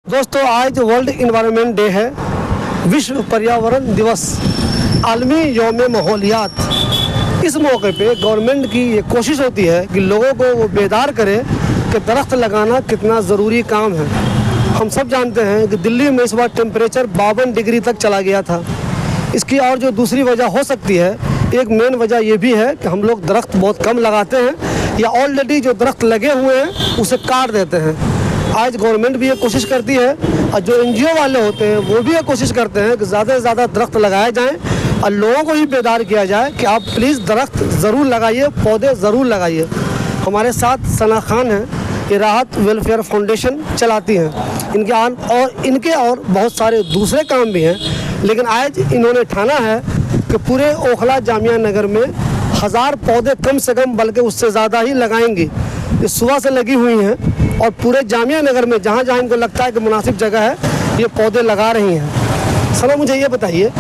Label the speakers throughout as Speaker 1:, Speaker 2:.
Speaker 1: दोस्तों, आज world environment day है, विश्व पर्यावरण दिवस, आलमी यौम माहौलियात। इस मौके पे गवर्नमेंट की ये कोशिश होती है कि लोगों को वो बेदार करे कि दरख्त लगाना कितना ज़रूरी काम है। हम सब जानते हैं कि दिल्ली में इस बार टेम्परेचर 52 डिग्री तक चला गया था। इसकी और जो दूसरी वजह हो सकती है, एक मेन वजह ये भी है कि हम लोग दरख्त बहुत कम लगाते हैं या ऑलरेडी जो दरख्त लगे हुए हैं उसे काट देते हैं। आज गवर्नमेंट भी ये कोशिश करती है और जो NGO वाले होते हैं वो भी ये कोशिश करते हैं कि ज़्यादा से ज़्यादा दरख्त लगाए जाएं और लोगों को ही बेदार किया जाए कि आप प्लीज़ दरख्त ज़रूर लगाइए, पौधे ज़रूर लगाइए। हमारे साथ सना खान हैं, ये राहत वेलफेयर फाउंडेशन चलाती हैं। इनके और बहुत सारे दूसरे काम भी हैं, लेकिन आज इन्होंने ठाना है कि पूरे ओखला जामिया नगर में 1000 पौधे कम से कम, बल्कि उससे ज़्यादा ही लगाएंगी। ये सुबह से लगी हुई हैं और पूरे जामिया नगर में जहाँ जहाँ इनको लगता है कि मुनासिब जगह है, ये पौधे लगा रही हैं। सना, मुझे ये बताइए,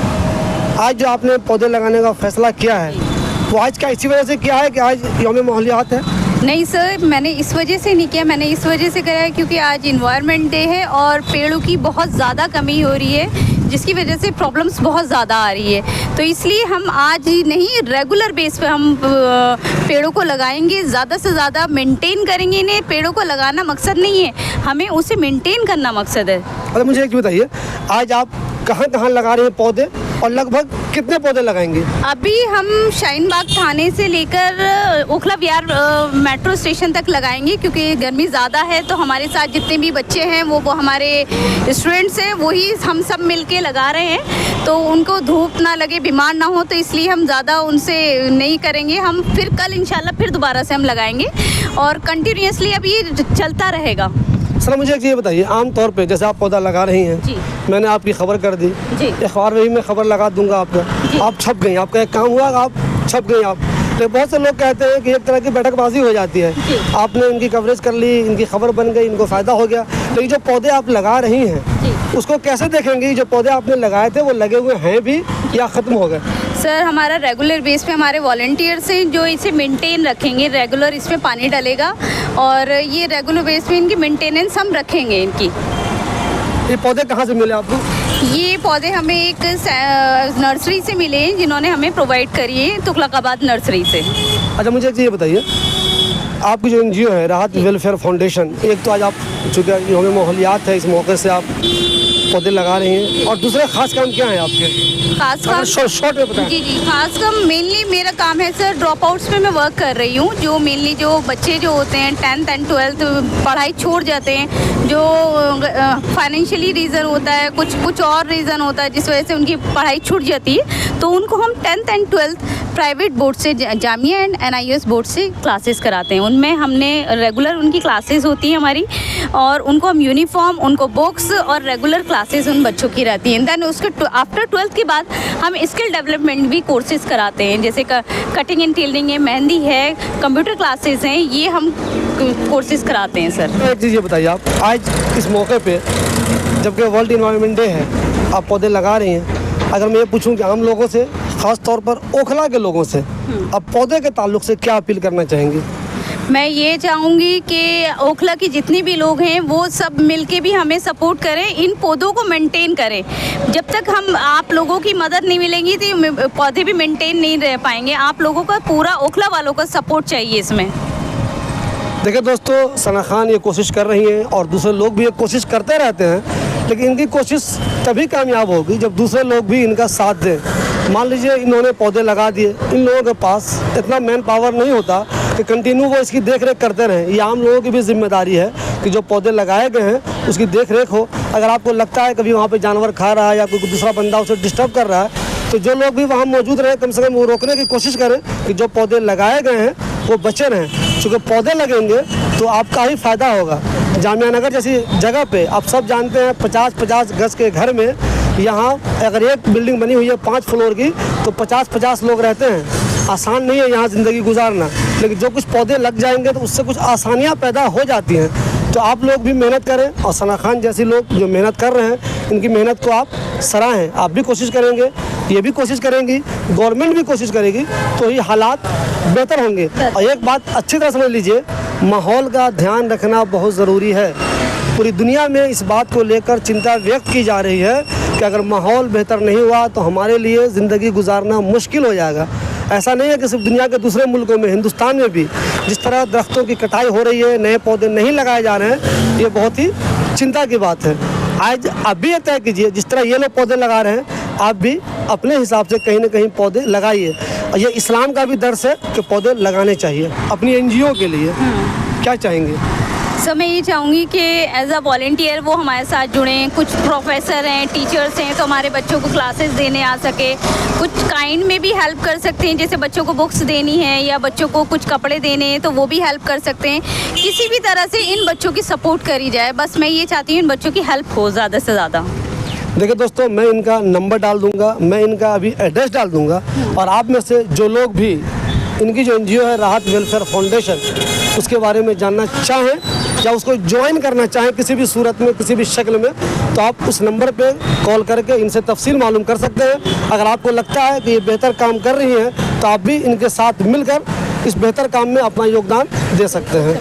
Speaker 1: आज जो आपने पौधे लगाने का फैसला किया है वो आज क्या इसी वजह से किया है कि आज यौम माहौलियात है?
Speaker 2: नहीं सर, मैंने इस वजह से नहीं किया। मैंने इस वजह से करा है क्योंकि आज इन्वायरमेंट डे है और पेड़ों की बहुत ज़्यादा कमी हो रही है, जिसकी वजह से प्रॉब्लम्स बहुत ज़्यादा आ रही है। तो इसलिए हम आज ही नहीं, रेगुलर बेस पे हम पेड़ों को लगाएंगे, ज़्यादा से ज़्यादा मेंटेन करेंगे इन्हें। पेड़ों को लगाना मकसद नहीं है, हमें उसे मेंटेन करना मकसद है।
Speaker 1: अरे मुझे एक बताइए, आज आप कहाँ कहाँ लगा रहे हैं पौधे और लगभग कितने पौधे लगाएंगे?
Speaker 2: अभी हम शाहीन बाग थाने से लेकर ओखला विहार मेट्रो स्टेशन तक लगाएंगे, क्योंकि गर्मी ज़्यादा है। तो हमारे साथ जितने भी बच्चे हैं वो हमारे स्टूडेंट्स हैं, वही हम सब मिलके लगा रहे हैं। तो उनको धूप ना लगे, बीमार ना हो, तो इसलिए हम ज़्यादा उनसे नहीं करेंगे। हम फिर कल इंशाल्लाह फिर दोबारा से हम लगाएंगे और कंटिन्यूसली अब ये चलता रहेगा।
Speaker 1: सर, मुझे एक चीज़ बताइए, आम तौर पे जैसे आप पौधा लगा रही हैं
Speaker 2: जी,
Speaker 1: मैंने आपकी खबर कर दी, अखबार में ही मैं खबर लगा दूंगा आपका, आप छप गई, आपका एक काम हुआ, आप छप गई। आप लेकिन बहुत से लोग कहते हैं कि एक तरह की बैठकबाजी हो जाती है। आपने इनकी कवरेज कर ली, इनकी खबर बन गई, इनको फ़ायदा हो गया, लेकिन जो पौधे आप लगा रही हैं उसको कैसे देखेंगे? जो पौधे आपने लगाए थे वो लगे हुए हैं भी या ख़त्म हो गए?
Speaker 2: सर, हमारा रेगुलर बेस पे हमारे वॉलंटियर्स हैं जो इसे मेंटेन रखेंगे। रेगुलर इसमें पानी डलेगा और ये रेगुलर बेस पे इनकी मेंटेनेंस हम रखेंगे इनकी।
Speaker 1: ये पौधे कहाँ से मिले आपको?
Speaker 2: ये पौधे हमें एक नर्सरी से मिले हैं, जिन्होंने हमें प्रोवाइड करी है, तुगलकाबाद नर्सरी से।
Speaker 1: अच्छा, मुझे एक चीज़ बताइए, आपकी जो NGO है राहत वेलफेयर फाउंडेशन, एक तो आज आप चूँकि यौम माहौलियात है, इस मौके से आप पौधे लगा रही हैं, और दूसरे ख़ास काम क्या है आपके?
Speaker 2: खास काम
Speaker 1: शॉर्ट में बताएं।
Speaker 2: जी, खास काम मेनली मेरा काम है सर, ड्रॉप आउट्स पे मैं वर्क कर रही हूँ। जो मेनली जो बच्चे जो होते हैं 10th एंड 12th पढ़ाई छोड़ जाते हैं, जो फाइनेंशियली रीज़न होता है, कुछ और रीज़न होता है जिस वजह से उनकी पढ़ाई छूट जाती है, तो उनको हम 10th and 12th private board से, जामिया एंड NIOS बोर्ड से क्लासेस कराते हैं। उनमें हमने रेगुलर उनकी क्लासेस होती हैं हमारी, और उनको हम यूनिफॉर्म, उनको बुक्स और रेगुलर क्लासेस उन बच्चों की रहती हैं। दैन उसके आफ्टर 12th के बाद हम स्किल डेवलपमेंट भी कोर्सेज कराते हैं, जैसे कटिंग एंड टेलरिंग है, मेहंदी है, कंप्यूटर क्लासेस हैं, ये हम कोर्सेज कराते हैं सर।
Speaker 1: एक चीज़ ये बताइए, आप आज इस मौके पे जबकि वर्ल्ड इन्वायरमेंट डे है, आप पौधे लगा रही हैं, अगर मैं ये पूछूं कि आम लोगों से, ख़ास तौर पर ओखला के लोगों से, अब पौधे के ताल्लुक से क्या अपील करना चाहेंगी?
Speaker 2: मैं ये चाहूँगी कि ओखला के जितने भी लोग हैं वो सब मिलके भी हमें सपोर्ट करें, इन पौधों को मेंटेन करें। जब तक हम आप लोगों की मदद नहीं मिलेंगी तो पौधे भी मेंटेन नहीं रह पाएंगे। आप लोगों का, पूरा ओखला वालों का सपोर्ट चाहिए इसमें।
Speaker 1: देखिए दोस्तों, सना खान ये कोशिश कर रही हैं और दूसरे लोग भी ये कोशिश करते रहते हैं, लेकिन इनकी कोशिश तभी कामयाब होगी जब दूसरे लोग भी इनका साथ दें। मान लीजिए इन्होंने पौधे लगा दिए, इन लोगों के पास इतना मैन पावर नहीं होता कि कंटिन्यू वो इसकी देख रेख करते रहें। ये आम लोगों की भी जिम्मेदारी है कि जो पौधे लगाए गए हैं उसकी देख रेख हो। अगर आपको लगता है कभी वहाँ पे जानवर खा रहा है या कोई दूसरा बंदा उसे डिस्टर्ब कर रहा है, तो जो लोग भी वहाँ मौजूद रहे, कम से कम वो रोकने की कोशिश करें कि जो पौधे लगाए गए हैं वो बचे रहें। क्योंकि पौधे लगेंगे तो आपका ही फ़ायदा होगा। जामिया नगर जैसी जगह पे आप सब जानते हैं 50-50 गज के घर में, यहाँ अगर एक बिल्डिंग बनी हुई है 5 फ्लोर की, तो 50-50 लोग रहते हैं। आसान नहीं है यहाँ ज़िंदगी गुजारना, लेकिन जो कुछ पौधे लग जाएंगे तो उससे कुछ आसानियाँ पैदा हो जाती हैं। तो आप लोग भी मेहनत करें और सना खान जैसे लोग जो मेहनत कर रहे हैं, इनकी मेहनत को आप सराहें। आप भी कोशिश करेंगे, ये भी कोशिश करेंगी, गवर्नमेंट भी कोशिश करेगी, तो ये हालात बेहतर होंगे। और एक बात अच्छी तरह समझ लीजिए, माहौल का ध्यान रखना बहुत ज़रूरी है। पूरी दुनिया में इस बात को लेकर चिंता व्यक्त की जा रही है कि अगर माहौल बेहतर नहीं हुआ तो हमारे लिए ज़िंदगी गुजारना मुश्किल हो जाएगा। ऐसा नहीं है कि सिर्फ दुनिया के दूसरे मुल्कों में, हिंदुस्तान में भी जिस तरह दरख्तों की कटाई हो रही है, नए पौधे नहीं लगाए जा रहे हैं, ये बहुत ही चिंता की बात है। आज आप भी ये तय कीजिए, जिस तरह ये लोग पौधे लगा रहे हैं आप भी अपने हिसाब से कहीं ना कहीं पौधे लगाइए। और ये इस्लाम का भी दर्स है कि पौधे लगाने चाहिए। अपनी एनजीओ के लिए क्या चाहेंगे?
Speaker 2: सर मैं ये चाहूँगी कि एज अ वॉलेंटियर वो हमारे साथ जुड़ें। कुछ प्रोफेसर हैं, टीचर्स हैं, तो हमारे बच्चों को क्लासेस देने आ सके। कुछ काइंड में भी हेल्प कर सकते हैं, जैसे बच्चों को बुक्स देनी है या बच्चों को कुछ कपड़े देने हैं तो वो भी हेल्प कर सकते हैं। किसी भी तरह से इन बच्चों की सपोर्ट करी जाए, बस मैं ये चाहती हूँ इन बच्चों की हेल्प हो ज़्यादा से ज़्यादा।
Speaker 1: देखिए दोस्तों, मैं इनका नंबर डाल दूंगा, मैं इनका अभी एड्रेस डाल दूंगा, और आप में से जो लोग भी इनकी जो एनजीओ है राहत वेलफेयर फाउंडेशन, उसके बारे में जानना चाहें या उसको ज्वाइन करना चाहें किसी भी सूरत में, किसी भी शक्ल में, तो आप उस नंबर पे कॉल करके इनसे तफसील मालूम कर सकते हैं। अगर आपको लगता है कि ये बेहतर काम कर रही हैं तो आप भी इनके साथ मिलकर इस बेहतर काम में अपना योगदान दे सकते हैं।